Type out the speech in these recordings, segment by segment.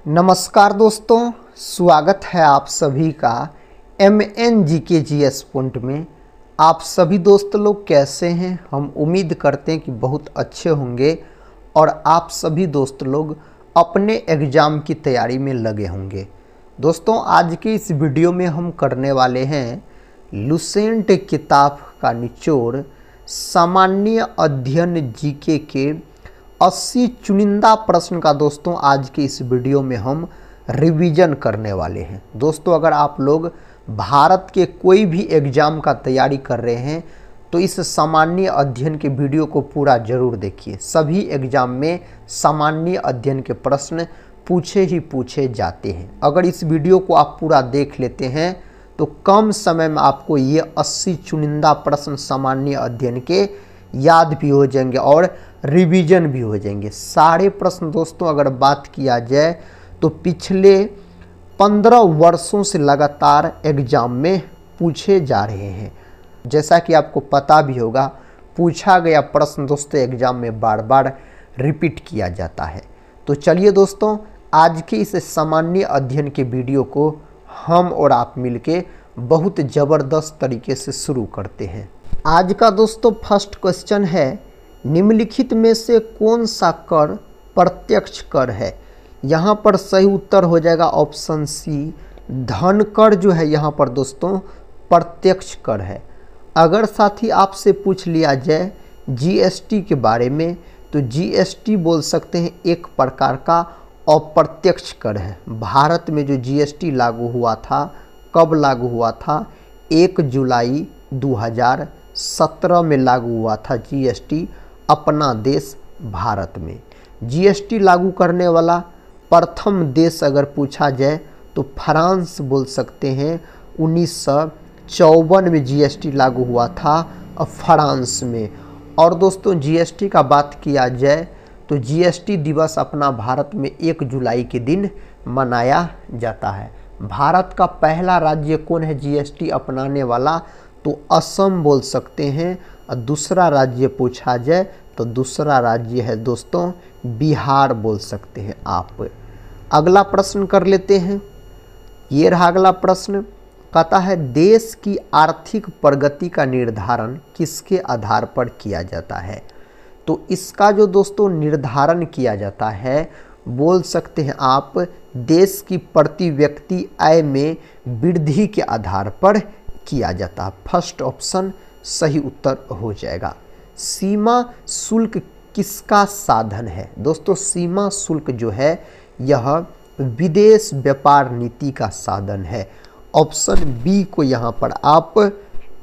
नमस्कार दोस्तों, स्वागत है आप सभी का MNGKGS पॉइंट में। आप सभी दोस्त लोग कैसे हैं? हम उम्मीद करते हैं कि बहुत अच्छे होंगे और आप सभी दोस्त लोग अपने एग्ज़ाम की तैयारी में लगे होंगे। दोस्तों, आज के इस वीडियो में हम करने वाले हैं लुसेंट किताब का निचोड़ सामान्य अध्ययन जीके के 80 चुनिंदा प्रश्न का दोस्तों आज के इस वीडियो में हम रिवीजन करने वाले हैं। दोस्तों, अगर आप लोग भारत के कोई भी एग्ज़ाम का तैयारी कर रहे हैं तो इस सामान्य अध्ययन के वीडियो को पूरा ज़रूर देखिए। सभी एग्ज़ाम में सामान्य अध्ययन के प्रश्न पूछे ही पूछे जाते हैं। अगर इस वीडियो को आप पूरा देख लेते हैं तो कम समय में आपको ये 80 चुनिंदा प्रश्न सामान्य अध्ययन के याद भी हो जाएंगे और रिवीजन भी हो जाएंगे। सारे प्रश्न दोस्तों अगर बात किया जाए तो पिछले 15 वर्षों से लगातार एग्ज़ाम में पूछे जा रहे हैं। जैसा कि आपको पता भी होगा, पूछा गया प्रश्न दोस्तों एग्ज़ाम में बार बार रिपीट किया जाता है। तो चलिए दोस्तों, आज के इस सामान्य अध्ययन के वीडियो को हम और आप मिलके बहुत ज़बरदस्त तरीके से शुरू करते हैं। आज का दोस्तों फर्स्ट क्वेश्चन है, निम्नलिखित में से कौन सा कर प्रत्यक्ष कर है? यहाँ पर सही उत्तर हो जाएगा ऑप्शन सी, धन कर जो है यहाँ पर दोस्तों प्रत्यक्ष कर है। अगर साथी आपसे पूछ लिया जाए जीएसटी के बारे में तो जीएसटी बोल सकते हैं एक प्रकार का अप्रत्यक्ष कर है। भारत में जो जीएसटी लागू हुआ था, कब लागू हुआ था? 1 जुलाई 2017 में लागू हुआ था जीएसटी अपना देश भारत में। जीएसटी लागू करने वाला प्रथम देश अगर पूछा जाए तो फ्रांस बोल सकते हैं। 1954 में जीएसटी लागू हुआ था फ्रांस में। और दोस्तों जीएसटी का बात किया जाए तो जीएसटी दिवस अपना भारत में 1 जुलाई के दिन मनाया जाता है। भारत का पहला राज्य कौन है जीएसटी अपनाने वाला? तो असम बोल सकते हैं। और दूसरा राज्य पूछा जाए तो दूसरा राज्य है दोस्तों बिहार बोल सकते हैं आप। अगला प्रश्न कर लेते हैं। ये रहा अगला प्रश्न, कहता है देश की आर्थिक प्रगति का निर्धारण किसके आधार पर किया जाता है? तो इसका जो दोस्तों निर्धारण किया जाता है बोल सकते हैं आप देश की प्रति व्यक्ति आय में वृद्धि के आधार पर किया जाता है। फर्स्ट ऑप्शन सही उत्तर हो जाएगा। सीमा शुल्क किसका साधन है? दोस्तों सीमा शुल्क जो है यह विदेश व्यापार नीति का साधन है। ऑप्शन बी को यहाँ पर आप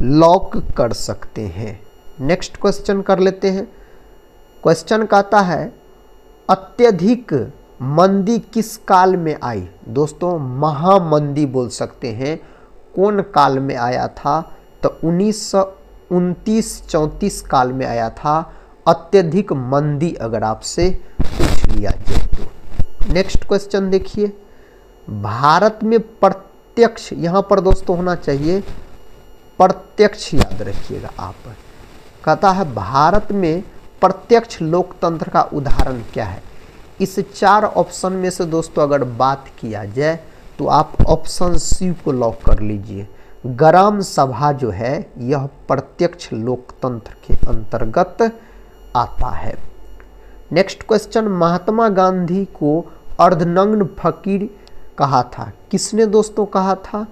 लॉक कर सकते हैं। नेक्स्ट क्वेश्चन कर लेते हैं। क्वेश्चन कहता है अत्यधिक मंदी किस काल में आई? दोस्तों महामंदी बोल सकते हैं। कौन काल में आया था? तो 1929-34 काल में आया था अत्यधिक मंदी, अगर आपसे पूछ लिया जाए तो। नेक्स्ट क्वेश्चन देखिए, भारत में प्रत्यक्ष, यहाँ पर दोस्तों होना चाहिए प्रत्यक्ष, याद रखिएगा आप। कहता है भारत में प्रत्यक्ष लोकतंत्र का उदाहरण क्या है? इस 4 ऑप्शन में से दोस्तों अगर बात किया जाए तो आप ऑप्शन सी को लॉक कर लीजिए। ग्राम सभा जो है यह प्रत्यक्ष लोकतंत्र के अंतर्गत आता है। नेक्स्ट क्वेश्चन, महात्मा गांधी को अर्धनग्न फकीर कहा था? किसने दोस्तों कहा था?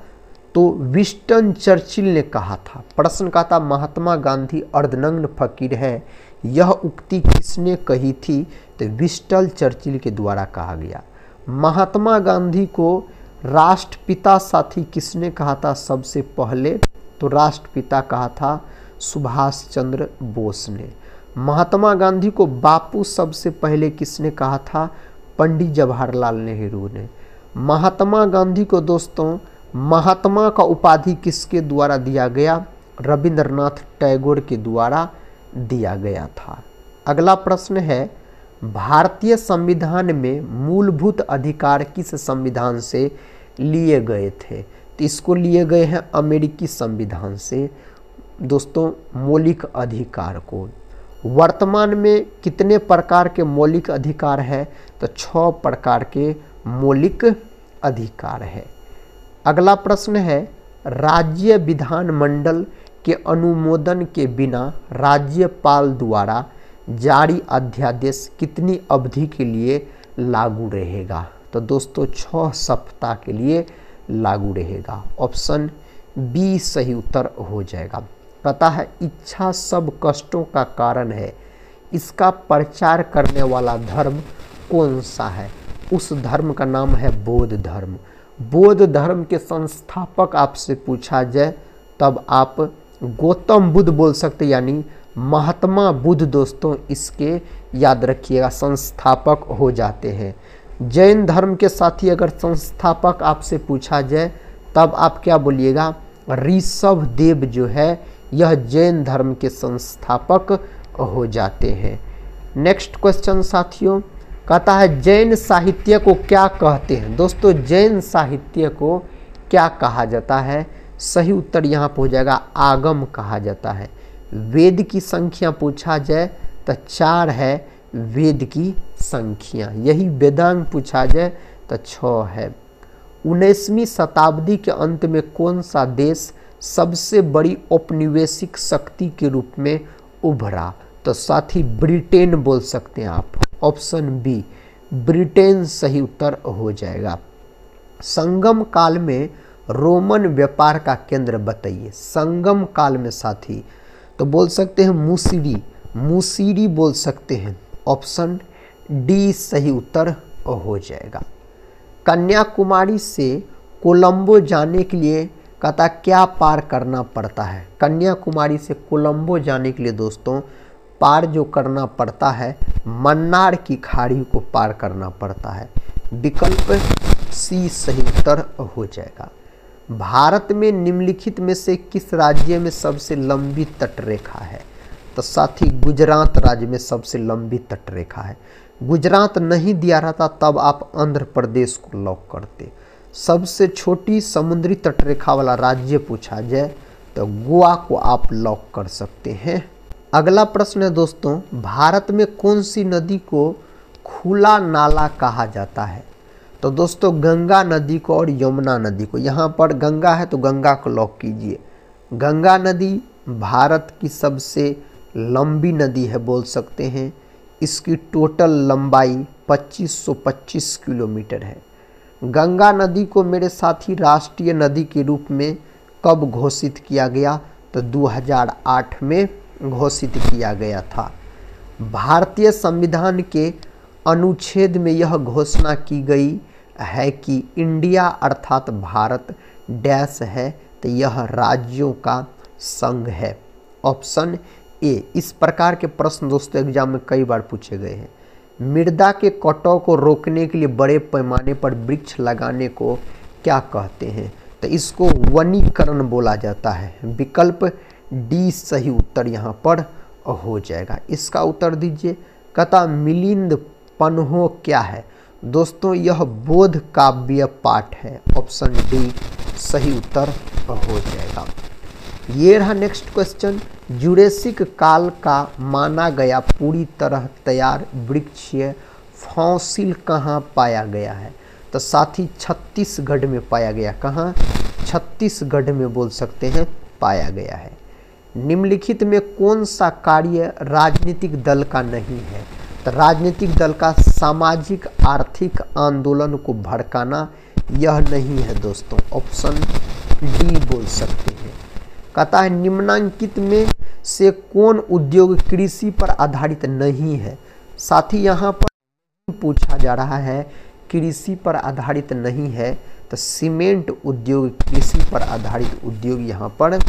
तो विंस्टन चर्चिल ने कहा था। प्रश्न का था महात्मा गांधी अर्धनग्न फकीर है, यह उक्ति किसने कही थी? तो विंस्टन चर्चिल के द्वारा कहा गया। महात्मा गांधी को राष्ट्रपिता साथी किसने कहा था सबसे पहले? तो राष्ट्रपिता कहा था सुभाष चंद्र बोस ने। महात्मा गांधी को बापू सबसे पहले किसने कहा था? पंडित जवाहरलाल नेहरू ने। महात्मा गांधी को दोस्तों महात्मा का उपाधि किसके द्वारा दिया गया? रविंद्रनाथ टैगोर के द्वारा दिया गया था। अगला प्रश्न है, भारतीय संविधान में मूलभूत अधिकार किस संविधान से लिए गए थे? तो इसको लिए गए हैं अमेरिकी संविधान से दोस्तों मौलिक अधिकार को। वर्तमान में कितने प्रकार के मौलिक अधिकार है? तो 6 प्रकार के मौलिक अधिकार है। अगला प्रश्न है, राज्य विधानमंडल के अनुमोदन के बिना राज्यपाल द्वारा जारी अध्यादेश कितनी अवधि के लिए लागू रहेगा? तो दोस्तों 6 सप्ताह के लिए लागू रहेगा। ऑप्शन बी सही उत्तर हो जाएगा। कहता है इच्छा सब कष्टों का कारण है, इसका प्रचार करने वाला धर्म कौन सा है? उस धर्म का नाम है बौद्ध धर्म। बौद्ध धर्म के संस्थापक आपसे पूछा जाए तब आप गौतम बुद्ध बोल सकते, यानी महात्मा बुद्ध दोस्तों इसके याद रखिएगा संस्थापक हो जाते हैं। जैन धर्म के साथी अगर संस्थापक आपसे पूछा जाए तब आप क्या बोलिएगा? ऋषभ देव जो है यह जैन धर्म के संस्थापक हो जाते हैं। नेक्स्ट क्वेश्चन साथियों, कहता है जैन साहित्य को क्या कहते हैं? दोस्तों जैन साहित्य को क्या कहा जाता है? सही उत्तर यहाँ पर हो जाएगा आगम कहा जाता है। वेद की संख्या पूछा जाए तो 4 है वेद की संख्या, यही वेदांग पूछा जाए तो 6 है। 19वीं शताब्दी के अंत में कौन सा देश सबसे बड़ी औपनिवेशिक शक्ति के रूप में उभरा? तो साथी ब्रिटेन बोल सकते हैं आप। ऑप्शन बी ब्रिटेन सही उत्तर हो जाएगा। संगम काल में रोमन व्यापार का केंद्र बताइए। संगम काल में साथी तो बोल सकते हैं मुसिरी, मुसिरी बोल सकते हैं। ऑप्शन डी सही उत्तर हो जाएगा। कन्याकुमारी से कोलंबो जाने के लिए कहता क्या पार करना पड़ता है? कन्याकुमारी से कोलंबो जाने के लिए दोस्तों पार जो करना पड़ता है मन्नार की खाड़ी को पार करना पड़ता है। विकल्प सी सही उत्तर हो जाएगा। भारत में निम्नलिखित में से किस राज्य में सबसे लंबी तटरेखा है? तो साथी गुजरात राज्य में सबसे लंबी तटरेखा है। गुजरात नहीं दिया रहता तब आप आंध्र प्रदेश को लॉक करते। सबसे छोटी समुद्री तटरेखा वाला राज्य पूछा जाए तो गोवा को आप लॉक कर सकते हैं। अगला प्रश्न है दोस्तों, भारत में कौन सी नदी को खुला नाला कहा जाता है? तो दोस्तों गंगा नदी को और यमुना नदी को। यहाँ पर गंगा है तो गंगा को लॉक कीजिए। गंगा नदी भारत की सबसे लंबी नदी है बोल सकते हैं। इसकी टोटल लंबाई 2525 किलोमीटर है। गंगा नदी को मेरे साथी राष्ट्रीय नदी के रूप में कब घोषित किया गया? तो 2008 में घोषित किया गया था। भारतीय संविधान के अनुच्छेद में यह घोषणा की गई है कि इंडिया अर्थात भारत डैश है, तो यह राज्यों का संघ है। Option A. इस प्रकार के प्रश्न दोस्तों एग्जाम में कई बार पूछे गए हैं। मृदा के कटाव को रोकने के लिए बड़े पैमाने पर वृक्ष लगाने को क्या कहते हैं? तो इसको वनीकरण बोला जाता है। विकल्प डी सही उत्तर यहाँ पर हो जाएगा। इसका उत्तर दीजिए। कहता मिलिंद पन्हो क्या है? दोस्तों यह बोध काव्य पाठ है। ऑप्शन डी सही उत्तर हो जाएगा। ये रहा नेक्स्ट क्वेश्चन। जुरेसिक काल का माना गया पूरी तरह तैयार वृक्षीय फॉसिल कहाँ पाया गया है? तो साथी छत्तीसगढ़ में पाया गया। कहाँ? छत्तीसगढ़ में बोल सकते हैं पाया गया है। निम्नलिखित में कौन सा कार्य राजनीतिक दल का नहीं है? तो राजनीतिक दल का सामाजिक आर्थिक आंदोलन को भड़काना यह नहीं है दोस्तों। ऑप्शन डी बोल सकते हैं। कहता है निम्नांकित में से कौन उद्योग कृषि पर आधारित नहीं है? साथ ही यहाँ पर पूछा जा रहा है कृषि पर आधारित नहीं है, तो सीमेंट उद्योग कृषि पर आधारित उद्योग यहाँ पर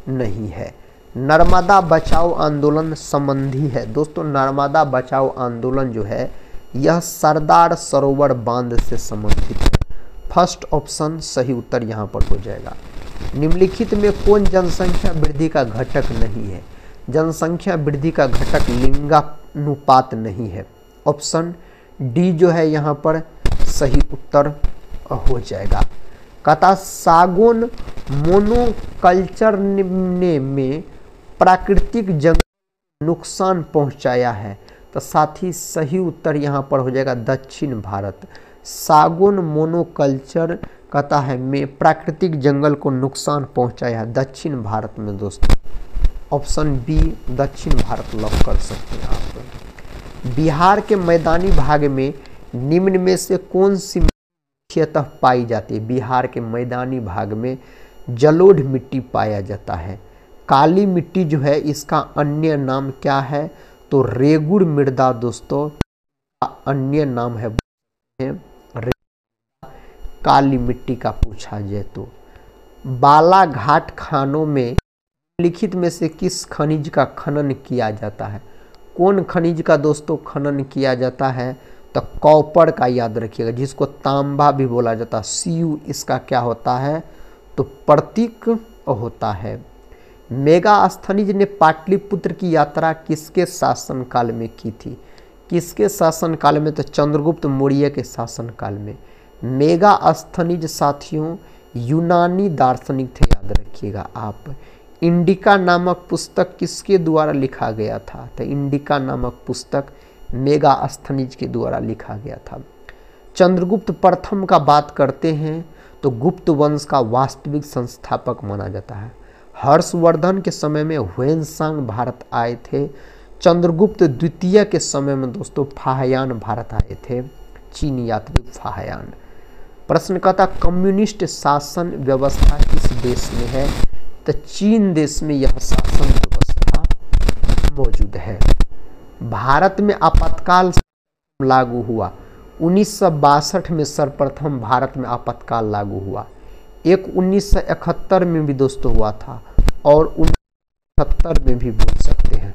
नहीं है। नर्मदा बचाओ आंदोलन संबंधी है दोस्तों। नर्मदा बचाओ आंदोलन जो है यह सरदार सरोवर बांध से संबंधित है। फर्स्ट ऑप्शन सही उत्तर यहाँ पर हो जाएगा। निम्नलिखित में कौन जनसंख्या वृद्धि का घटक नहीं है? जनसंख्या वृद्धि का घटक लिंगानुपात नहीं है। ऑप्शन डी जो है यहाँ पर सही उत्तर हो जाएगा। कहता सागौन मोनोकल्चर ने में प्राकृतिक जंगल नुकसान पहुंचाया है, तो साथ ही सही उत्तर यहाँ पर हो जाएगा दक्षिण भारत। सागौन मोनोकल्चर कहता है में प्राकृतिक जंगल को नुकसान पहुंचाया है दक्षिण भारत में दोस्तों। ऑप्शन बी दक्षिण भारत लॉक कर सकते हैं आप। बिहार के मैदानी भाग में निम्न में से कौन सी मुख्यतः पाई जाती है? बिहार के मैदानी भाग में जलोढ़ मिट्टी पाया जाता है। काली मिट्टी जो है इसका अन्य नाम क्या है? तो रेगुड़ मृदा दोस्तों अन्य नाम है काली मिट्टी का पूछा जाए तो। बालाघाट खानों में लिखित में से किस खनिज का खनन किया जाता है? कौन खनिज का दोस्तों खनन किया जाता है? तो कॉपर का याद रखिएगा, जिसको तांबा भी बोला जाता है। Cu इसका क्या होता है? तो प्रतीक होता है। मेगास्थनीज ने पाटलिपुत्र की यात्रा किसके शासनकाल में की थी? किसके शासनकाल में? तो चंद्रगुप्त मौर्य के शासनकाल में। मेगास्थनीज साथियों यूनानी दार्शनिक थे, याद रखिएगा आप। इंडिका नामक पुस्तक किसके द्वारा लिखा गया था? तो इंडिका नामक पुस्तक मेगास्थनीज के द्वारा लिखा गया था। चंद्रगुप्त प्रथम का बात करते हैं तो गुप्त वंश का वास्तविक संस्थापक माना जाता है। हर्षवर्धन के समय में ह्वेनसांग भारत आए थे। चंद्रगुप्त द्वितीय के समय में दोस्तों फाहयान भारत आए थे, चीनी यात्री फाहयान। प्रश्न कहता कम्युनिस्ट शासन व्यवस्था किस देश में है? तो चीन देश में यह शासन व्यवस्था मौजूद है। भारत में आपातकाल लागू हुआ 1962 में सर्वप्रथम भारत में आपातकाल लागू हुआ। एक 1971 में भी दोस्तों हुआ था और 1970 में भी बोल सकते हैं।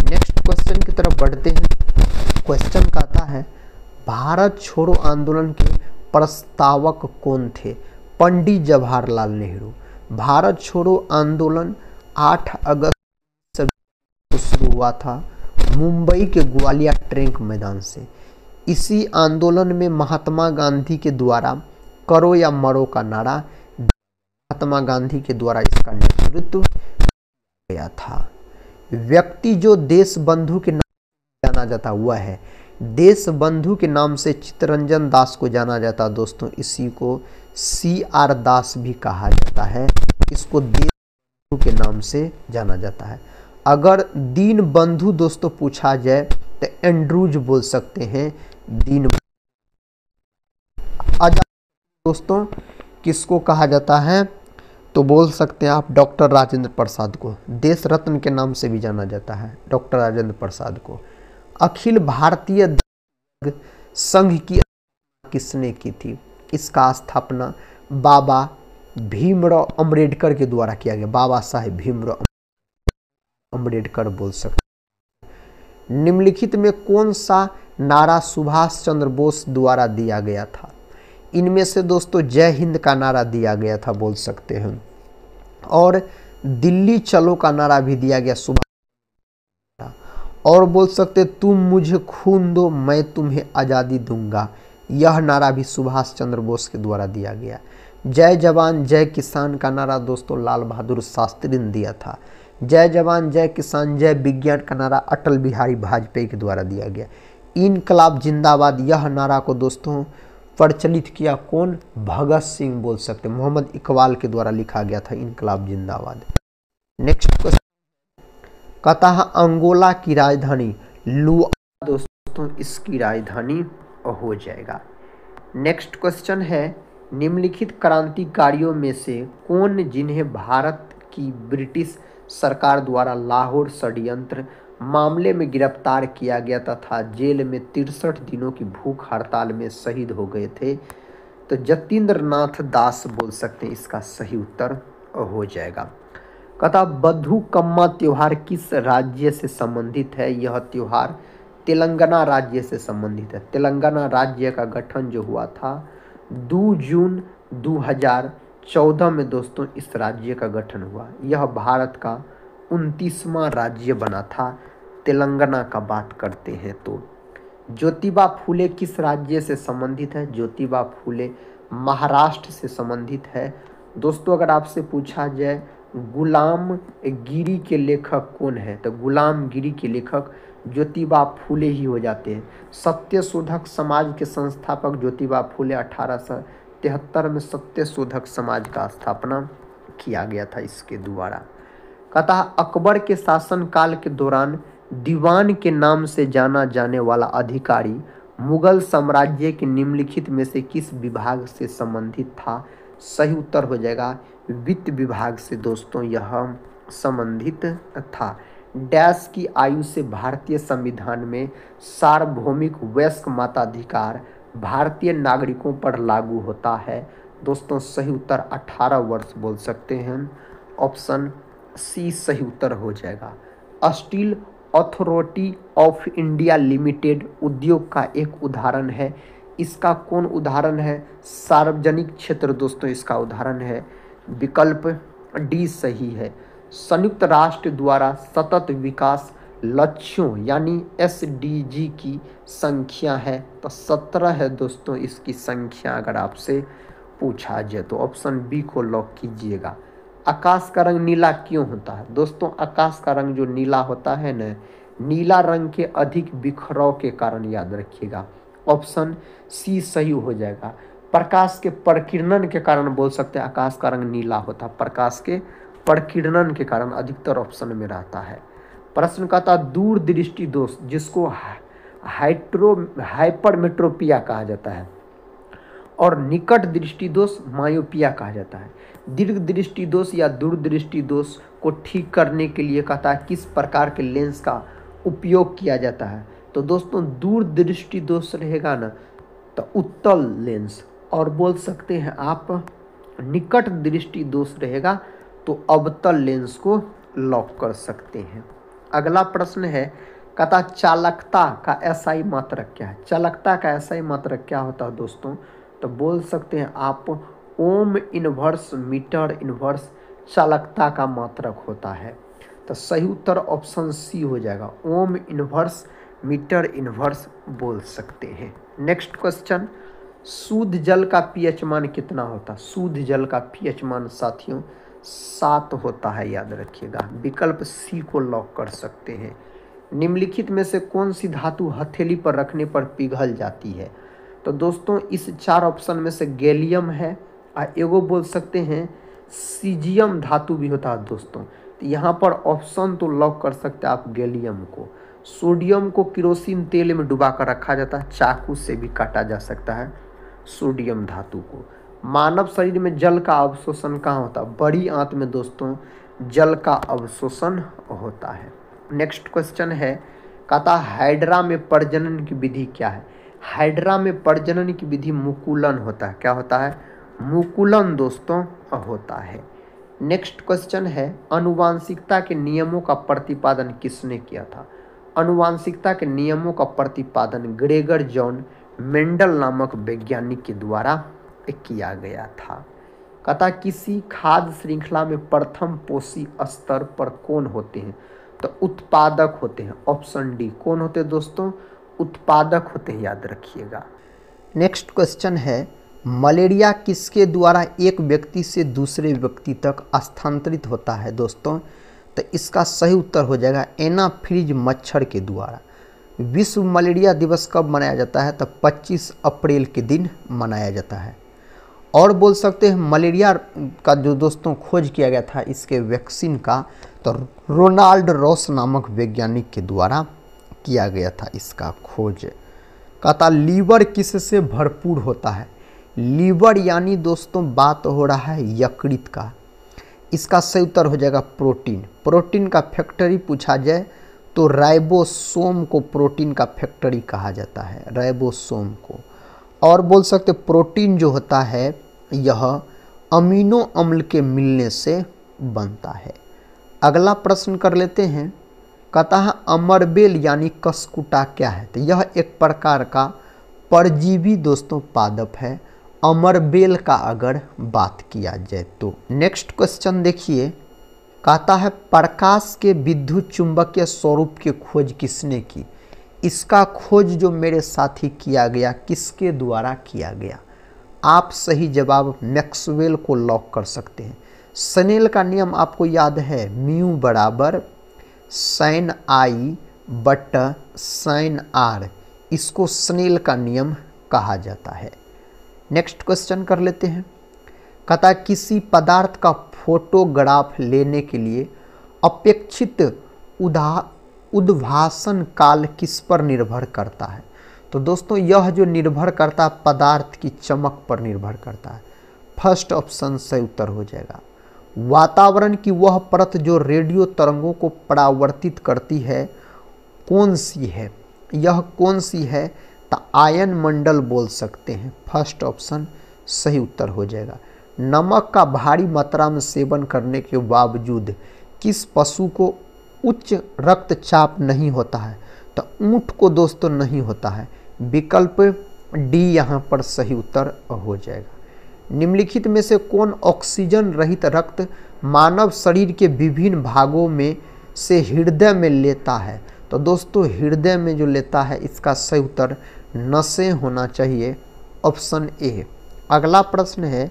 नेक्स्ट क्वेश्चन की तरफ बढ़ते हैं। क्वेश्चन कहता है भारत छोड़ो आंदोलन के प्रस्तावक कौन थे? पंडित जवाहरलाल नेहरू। भारत छोड़ो आंदोलन 8 अगस्त को शुरू हुआ था मुंबई के ग्वालियर ट्रैंक मैदान से। इसी आंदोलन में महात्मा गांधी के द्वारा करो या मरो का नारा, महात्मा गांधी के द्वारा इसका नेतृत्व गया था। व्यक्ति जो देश बंधु के नाम से जाना जाता वह है, देश बंधु के नाम से चित्तरंजन दास को जाना जाता दोस्तों। इसी को CR दास भी कहा जाता है। इसको देश बंधु के नाम से जाना जाता है। अगर दीन बंधु दोस्तों पूछा जाए तो एंड्रूज बोल सकते हैं। दीन दोस्तों किसको कहा जाता है? तो बोल सकते हैं आप डॉक्टर राजेंद्र प्रसाद को। देश रत्न के नाम से भी जाना जाता है डॉक्टर राजेंद्र प्रसाद को। अखिल भारतीय संघ की किसने की थी? इसका स्थापना बाबा भीमराव अम्बेडकर के द्वारा किया गया। बाबा साहेब भीमराव अम्बेडकर बोल सकते। निम्नलिखित में कौन सा नारा सुभाष चंद्र बोस द्वारा दिया गया था? इनमें से दोस्तों जय हिंद का नारा दिया गया था बोल सकते हैं, और दिल्ली चलो का नारा भी दिया गया सुभाष, और बोल सकते तुम मुझे खून दो मैं तुम्हें आज़ादी दूंगा, यह नारा भी सुभाष चंद्र बोस के द्वारा दिया गया। जय जवान जय किसान का नारा दोस्तों लाल बहादुर शास्त्री ने दिया था। जय जवान जय किसान जय विज्ञान का नारा अटल बिहारी वाजपेयी के द्वारा दिया गया। इनकलाब जिंदाबाद यह नारा को दोस्तों प्रचलित किया कौन? भगत सिंह बोल सकते। मोहम्मद इकबाल के द्वारा लिखा गया था इनकलाब जिंदाबाद। नेक्स्ट क्वेश्चन कहता है अंगोला की राजधानी लुआंडा दोस्तों इसकी राजधानी हो जाएगा। नेक्स्ट क्वेश्चन है निम्नलिखित क्रांतिकारियों में से कौन जिन्हें भारत की ब्रिटिश सरकार द्वारा लाहौर षड्यंत्र मामले में गिरफ्तार किया गया तथा जेल में 63 दिनों की भूख हड़ताल में शहीद हो गए थे? तो जतीन्द्र नाथ दास बोल सकते हैं, इसका सही उत्तर हो जाएगा। कहता बथुकम्मा त्योहार किस राज्य से संबंधित है? यह त्योहार तेलंगाना राज्य से संबंधित है। तेलंगाना राज्य का गठन जो हुआ था 2 जून 2014 में दोस्तों इस राज्य का गठन हुआ। यह भारत का 29वां राज्य बना था। तेलंगाना का बात करते हैं तो ज्योतिबा फूले किस राज्य से संबंधित है? ज्योतिबा फूले महाराष्ट्र से संबंधित है। दोस्तों अगर आपसे पूछा जाए गुलाम गिरी के लेखक कौन है? तो गुलाम गिरी के लेखक ज्योतिबा फूले ही हो जाते हैं। सत्य शोधक समाज के संस्थापक ज्योतिबा फूले 1873 में सत्य शोधक समाज का स्थापना किया गया था इसके द्वारा। कहता है अकबर के शासनकाल के दौरान दीवान के नाम से जाना जाने वाला अधिकारी मुगल साम्राज्य के निम्नलिखित में से किस विभाग से संबंधित था? सही उत्तर हो जाएगा वित्त विभाग से दोस्तों यह संबंधित था। डैश की आयु से भारतीय संविधान में सार्वभौमिक वयस्क मताधिकार भारतीय नागरिकों पर लागू होता है? दोस्तों सही उत्तर 18 वर्ष बोल सकते हैं। ऑप्शन सी सही उत्तर हो जाएगा। Steel authority of India limited उद्योग का एक उदाहरण है। इसका कौन उदाहरण है? सार्वजनिक क्षेत्र दोस्तों इसका उदाहरण है। विकल्प डी सही है। संयुक्त राष्ट्र द्वारा सतत विकास लक्ष्यों यानी एसडीजी की संख्या है तो 17 है दोस्तों इसकी संख्या अगर आपसे पूछा जाए तो। ऑप्शन बी को लॉक कीजिएगा। आकाश का रंग नीला क्यों होता है? दोस्तों आकाश का रंग जो नीला होता है ना, नीला रंग के अधिक बिखराव के कारण याद रखिएगा। ऑप्शन सी सही हो जाएगा। प्रकाश के प्रकीर्णन के कारण बोल सकते हैं आकाश का रंग नीला होता है। प्रकाश के प्रकीर्णन के कारण अधिकतर ऑप्शन में रहता है। प्रश्न कहता दूरदृष्टि दोष जिसको हाइपरमेट्रोपिया कहा जाता है और निकट दृष्टि दोष मायोपिया कहा जाता है। दीर्घ दृष्टि दोष या दूरदृष्टि दोष को ठीक करने के लिए कहता है किस प्रकार के लेंस का उपयोग किया जाता है? तो दोस्तों दूरदृष्टि दोष रहेगा ना तो उत्तल लेंस, और बोल सकते हैं आप निकट दृष्टि दोष रहेगा तो अवतल लेंस को लॉक कर सकते हैं। अगला प्रश्न है कहता चालकता का एसआई मात्रक क्या है? चालकता का एसआई मात्रक क्या होता है दोस्तों? तो बोल सकते हैं आप ओम इनवर्स मीटर इनवर्स चालकता का मात्रक होता है। तो सही उत्तर ऑप्शन सी हो जाएगा। ओम इनवर्स मीटर इनवर्स बोल सकते हैं। नेक्स्ट क्वेश्चन, शुद्ध जल का पीएच मान कितना होता है? शुद्ध जल का पीएच मान साथियों 7 होता है, याद रखिएगा। विकल्प सी को लॉक कर सकते हैं। निम्नलिखित में से कौन सी धातु हथेली पर रखने पर पिघल जाती है? तो दोस्तों इस 4 ऑप्शन में से गैलियम है और एगो बोल सकते हैं सीजियम धातु भी होता है दोस्तों। तो यहाँ पर ऑप्शन तो लॉक कर सकते हैं आप गैलियम को। सोडियम को केरोसिन तेल में डुबा कर रखा जाता है, चाकू से भी काटा जा सकता है सोडियम धातु को। मानव शरीर में जल का अवशोषण कहाँ होता है? बड़ी आंत में दोस्तों जल का अवशोषण होता है। नेक्स्ट क्वेश्चन है कहता हाइड्रा में प्रजनन की विधि क्या है? हाइड्रा में प्रजनन की विधि मुकुलन होता है। क्या होता है? मुकुलन दोस्तों होता है। नेक्स्ट क्वेश्चन है आनुवांशिकता के नियमों का प्रतिपादन किसने किया था? आनुवांशिकता के नियमों का प्रतिपादन ग्रेगर जॉन मेंडल नामक वैज्ञानिक के द्वारा किया गया था। कहता किसी खाद्य श्रृंखला में प्रथम पोषी स्तर पर कौन होते हैं? तो उत्पादक होते हैं। ऑप्शन डी कौन होते हैं दोस्तों? उत्पादक होते हैं, याद रखिएगा। नेक्स्ट क्वेश्चन है मलेरिया किसके द्वारा एक व्यक्ति से दूसरे व्यक्ति तक स्थानांतरित होता है दोस्तों? तो इसका सही उत्तर हो जाएगा एनाफिलीज मच्छर के द्वारा। विश्व मलेरिया दिवस कब मनाया जाता है? तो 25 अप्रैल के दिन मनाया जाता है। और बोल सकते हैं मलेरिया का जो दोस्तों खोज किया गया था इसके वैक्सीन का, तो रोनाल्ड रॉस नामक वैज्ञानिक के द्वारा किया गया था इसका खोज। कहता लीवर किससे भरपूर होता है? लीवर यानी दोस्तों बात हो रहा है यकृत का। इसका सही उत्तर हो जाएगा प्रोटीन। प्रोटीन का फैक्टरी पूछा जाए तो राइबोसोम को प्रोटीन का फैक्टरी कहा जाता है, राइबोसोम को। और बोल सकते प्रोटीन जो होता है यह अमीनो अम्ल के मिलने से बनता है। अगला प्रश्न कर लेते हैं। कहता है अमरबेल यानी कसकुटा क्या है? तो यह एक प्रकार का परजीवी दोस्तों पादप है, अमरबेल का अगर बात किया जाए तो। नेक्स्ट क्वेश्चन देखिए, कहता है प्रकाश के विद्युत चुंबकीय स्वरूप की खोज किसने की? इसका खोज जो मेरे साथी किया गया किसके द्वारा किया गया? आप सही जवाब मैक्सवेल को लॉक कर सकते हैं। स्नेल का नियम आपको याद है, म्यू बराबर sine i but sine r, इसको स्नेल का नियम कहा जाता है। नेक्स्ट क्वेश्चन कर लेते हैं। कहता किसी पदार्थ का फोटोग्राफ लेने के लिए अपेक्षित उद्भासन काल किस पर निर्भर करता है? तो दोस्तों यह जो निर्भर करता है पदार्थ की चमक पर निर्भर करता है। फर्स्ट ऑप्शन सही उत्तर हो जाएगा। वातावरण की वह परत जो रेडियो तरंगों को परावर्तित करती है कौन सी है? यह कौन सी है? तो आयन मंडल बोल सकते हैं। फर्स्ट ऑप्शन सही उत्तर हो जाएगा। नमक का भारी मात्रा में सेवन करने के बावजूद किस पशु को उच्च रक्तचाप नहीं होता है? तो ऊंट को दोस्तों नहीं होता है। विकल्प डी यहाँ पर सही उत्तर हो जाएगा। निम्नलिखित में से कौन ऑक्सीजन रहित रक्त मानव शरीर के विभिन्न भागों में से हृदय में लेता है? तो दोस्तों हृदय में जो लेता है इसका सही उत्तर नसें होना चाहिए, ऑप्शन ए। अगला प्रश्न है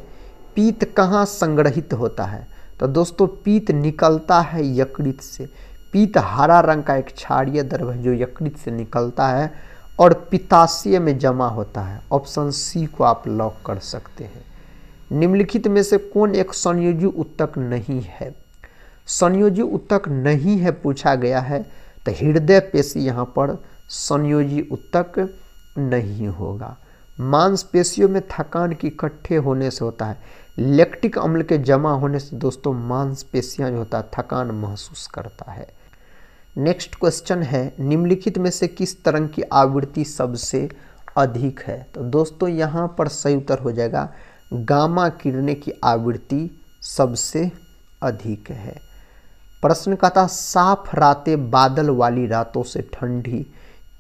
पीत कहाँ संग्रहित होता है? तो दोस्तों पीत निकलता है यकृत से। पीत हरा रंग का एक क्षारीय द्रव है जो यकृत से निकलता है और पित्ताशय में जमा होता है। ऑप्शन सी को आप लॉक कर सकते हैं। निम्नलिखित में से कौन एक संयोजी उत्तक नहीं है? संयोजी उत्तक नहीं है पूछा गया है तो हृदय पेशी यहाँ पर संयोजी उत्तक नहीं होगा। मांसपेशियों में थकान की इकट्ठे होने से होता है। लैक्टिक अम्ल के जमा होने से दोस्तों मांसपेशियां जो होता है थकान महसूस करता है। नेक्स्ट क्वेश्चन है निम्नलिखित में से किस तरंग की आवृत्ति सबसे अधिक है? तो दोस्तों यहाँ पर सही उत्तर हो जाएगा गामा किरणें की आवृत्ति सबसे अधिक है। प्रश्न कहता साफ रातें बादल वाली रातों से ठंडी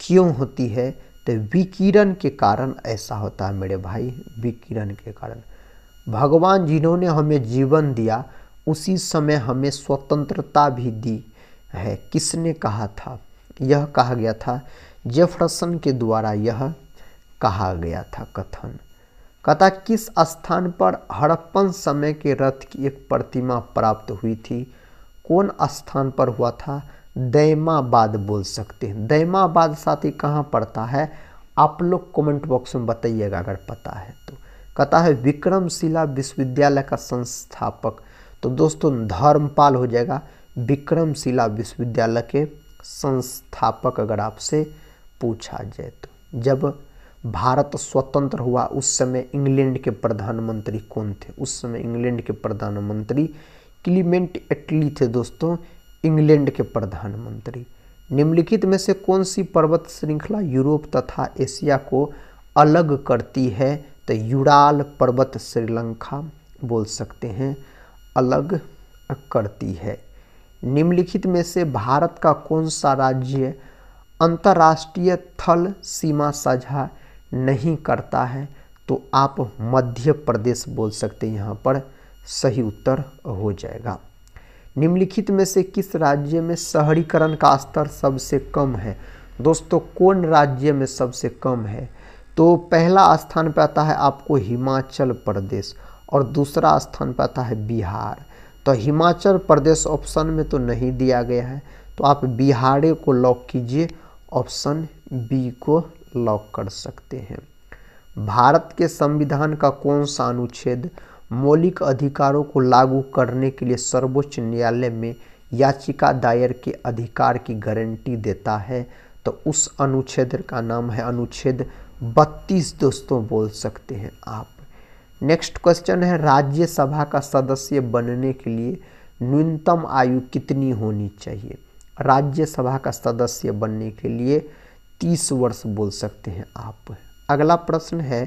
क्यों होती है? तो विकिरण के कारण ऐसा होता है मेरे भाई, विकिरण के कारण। भगवान जिन्होंने हमें जीवन दिया उसी समय हमें स्वतंत्रता भी दी है, किसने कहा था? यह कहा गया था जेफरसन के द्वारा यह कहा गया था कथन। कहता किस स्थान पर हड़प्पन समय के रथ की एक प्रतिमा प्राप्त हुई थी? कौन स्थान पर हुआ था? दैमाबाद बोल सकते हैं। दैमाबाद साथी कहाँ पड़ता है? आप लोग कमेंट बॉक्स में बताइएगा अगर पता है तो। कहता है विक्रमशिला विश्वविद्यालय का संस्थापक, तो दोस्तों धर्मपाल हो जाएगा। विक्रमशिला विश्वविद्यालय के संस्थापक अगर आपसे पूछा जाए तो। जब भारत स्वतंत्र हुआ उस समय इंग्लैंड के प्रधानमंत्री कौन थे? उस समय इंग्लैंड के प्रधानमंत्री क्लीमेंट एटली थे दोस्तों, इंग्लैंड के प्रधानमंत्री। निम्नलिखित में से कौन सी पर्वत श्रृंखला यूरोप तथा एशिया को अलग करती है? तो यूराल पर्वत श्रृंखला बोल सकते हैं अलग करती है। निम्नलिखित में से भारत का कौन सा राज्य अंतर्राष्ट्रीय थल सीमा साझा नहीं करता है? तो आप मध्य प्रदेश बोल सकते हैं, यहाँ पर सही उत्तर हो जाएगा। निम्नलिखित में से किस राज्य में शहरीकरण का स्तर सबसे कम है? दोस्तों कौन राज्य में सबसे कम है? तो पहला स्थान पर आता है आपको हिमाचल प्रदेश और दूसरा स्थान पर आता है बिहार। तो हिमाचल प्रदेश ऑप्शन में तो नहीं दिया गया है तो आप बिहार को लॉक कीजिए, ऑप्शन बी को लॉक कर सकते हैं। भारत के संविधान का कौन सा अनुच्छेद मौलिक अधिकारों को लागू करने के लिए सर्वोच्च न्यायालय में याचिका दायर के अधिकार की गारंटी देता है? तो उस अनुच्छेद का नाम है अनुच्छेद 32 दोस्तों बोल सकते हैं आप। नेक्स्ट क्वेश्चन है राज्यसभा का सदस्य बनने के लिए न्यूनतम आयु कितनी होनी चाहिए? राज्यसभा का सदस्य बनने के लिए 30 वर्ष बोल सकते हैं आप। अगला प्रश्न है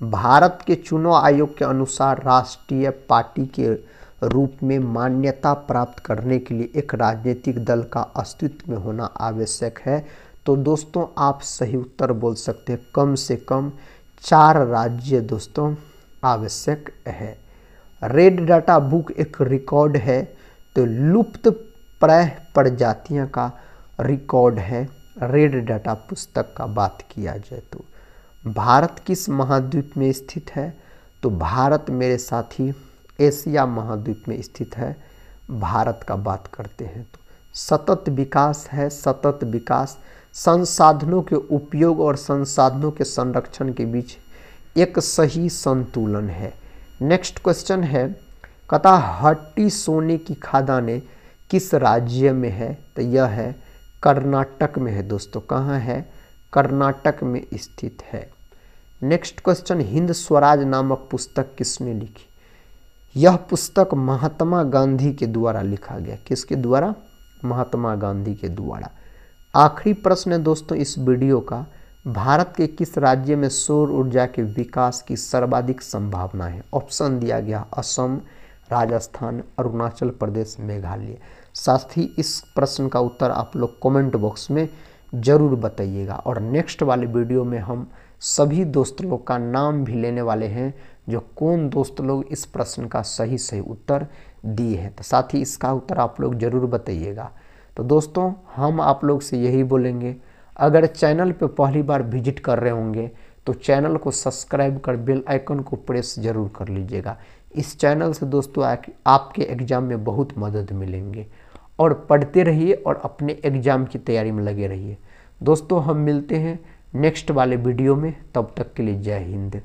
भारत के चुनाव आयोग के अनुसार राष्ट्रीय पार्टी के रूप में मान्यता प्राप्त करने के लिए एक राजनीतिक दल का अस्तित्व में होना आवश्यक है? तो दोस्तों आप सही उत्तर बोल सकते हैं कम से कम 4 राज्य दोस्तों आवश्यक है। रेड डाटा बुक एक रिकॉर्ड है तो लुप्त प्राय प्रजातियों का रिकॉर्ड है रेड डाटा पुस्तक का बात किया जाए तो। भारत किस महाद्वीप में स्थित है? तो भारत मेरे साथी एशिया महाद्वीप में स्थित है। भारत का बात करते हैं तो सतत विकास है, सतत विकास संसाधनों के उपयोग और संसाधनों के संरक्षण के बीच एक सही संतुलन है। नेक्स्ट क्वेश्चन है, कताहट्टी सोने की खदानें किस राज्य में है? तो यह है कर्नाटक में है दोस्तों। कहाँ है? कर्नाटक में स्थित है। नेक्स्ट क्वेश्चन, हिंद स्वराज नामक पुस्तक किसने लिखी? यह पुस्तक महात्मा गांधी के द्वारा लिखा गया। किसके द्वारा? महात्मा गांधी के द्वारा। आखिरी प्रश्न है दोस्तों इस वीडियो का, भारत के किस राज्य में सौर ऊर्जा के विकास की सर्वाधिक संभावना है? ऑप्शन दिया गया असम, राजस्थान, अरुणाचल प्रदेश, मेघालय। साथ ही इस प्रश्न का उत्तर आप लोग कमेंट बॉक्स में जरूर बताइएगा। और नेक्स्ट वाले वीडियो में हम सभी दोस्त लोग का नाम भी लेने वाले हैं जो कौन दोस्त लोग इस प्रश्न का सही सही उत्तर दिए हैं। तो साथ ही इसका उत्तर आप लोग जरूर बताइएगा। तो दोस्तों हम आप लोग से यही बोलेंगे, अगर चैनल पे पहली बार विजिट कर रहे होंगे तो चैनल को सब्सक्राइब कर बेल आइकन को प्रेस जरूर कर लीजिएगा। इस चैनल से दोस्तों आपके एग्ज़ाम में बहुत मदद मिलेंगे। और पढ़ते रहिए और अपने एग्ज़ाम की तैयारी में लगे रहिए। दोस्तों हम मिलते हैं नेक्स्ट वाले वीडियो में, तब तक के लिए जय हिंद।